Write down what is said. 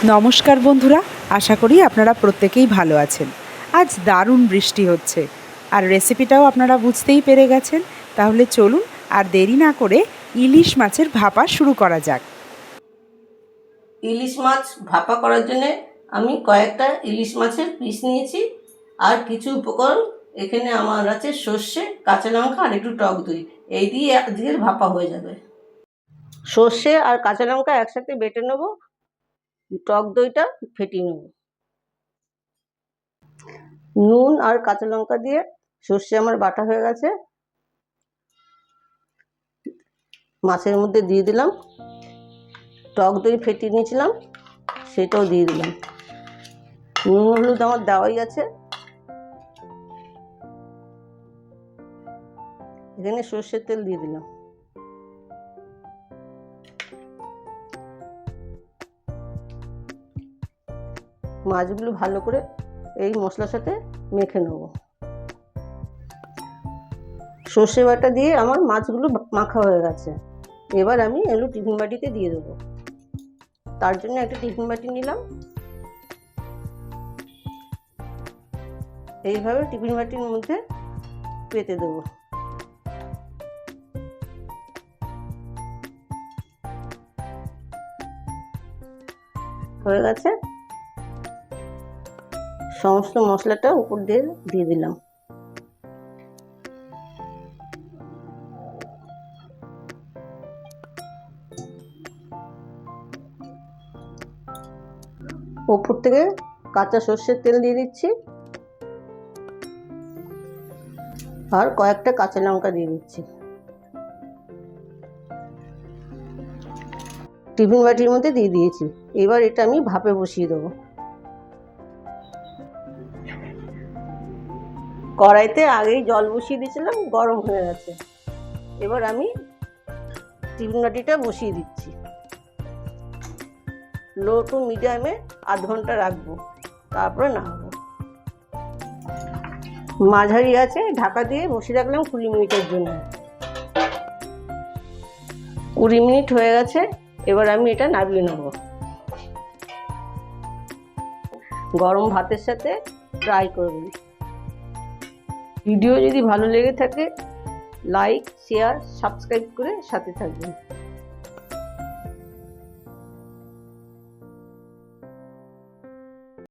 নমস্কার বন্ধুরা, আশা করি আপনারা প্রত্যেকেই ভালো আছেন। আজ দারুণ বৃষ্টি হচ্ছে, আর রেসিপিটাও আপনারা বুঝতেই পেরে গেছেন। তাহলে চলুন আর দেরি না করে ইলিশ মাছের ভাপা শুরু করা যাক। ইলিশ মাছ ভাপা করার জন্য আমি কয়েকটা ইলিশ মাছের পিস নিয়েছি, আর কিছু উপকরণ এখানে আমার আছে সর্ষে, কাঁচা লঙ্কা আর একটু টক দই। এই দিয়ে আজকের ভাপা হয়ে যাবে। সর্ষে আর কাঁচা লঙ্কা একসাথে বেটে নেবো, টক দইটা ফেটিয়ে নেবো। নুন আর কাঁচা লঙ্কা দিয়ে সর্ষে আমার বাটা হয়ে গেছে, মাছের মধ্যে দিয়ে দিলাম। টক দই ফেটিয়ে নিয়েছিলাম, সেটাও দিয়ে দিলাম। নুন হলুদ আমার দেওয়াই আছে। এখানে সর্ষের তেল দিয়ে দিলাম। মাছগুলো ভালো করে এই মশলার সাথে মেখে নেব। সর্ষে বাটা দিয়ে আমার মাছগুলো মাখা হয়ে গেছে। এবার আমি এগুলো টিফিন বাটিতে দিয়ে দেবো। তার জন্য একটা টিফিন বাটি নিলাম। এইভাবে টিফিন বাটির মধ্যে পেতে দেবো। হয়ে গেছে। সমস্ত মশলাটা উপর দিয়ে দিলাম। উপর থেকে কাঁচা সর্ষের তেল দিয়ে দিচ্ছি, আর কয়েকটা কাঁচা লঙ্কা দিয়ে দিচ্ছি। টিফিন বাটির মধ্যে দিয়ে দিয়েছি। এবার এটা আমি ভাপে বসিয়ে দেবো। কড়াইতে আগেই জল বসিয়ে দিয়েছিলাম, গরম হয়ে গেছে। এবার আমি টিফিন বাটিটা বসিয়ে দিচ্ছি। লো টু মিডিয়ামে আধ ঘন্টা রাখবো, তারপরে নামাবো। মাঝারি আছে ঢাকা দিয়ে বসিয়ে রাখলাম 20 মিনিটের জন্য। 20 মিনিট হয়ে গেছে। এবার আমি এটা নামিয়ে নেব। গরম ভাতের সাথে ট্রাই করবেন। ভিডিও যদি ভালো লেগে থাকে লাইক, শেয়ার, সাবস্ক্রাইব করে সাথে থাকবেন।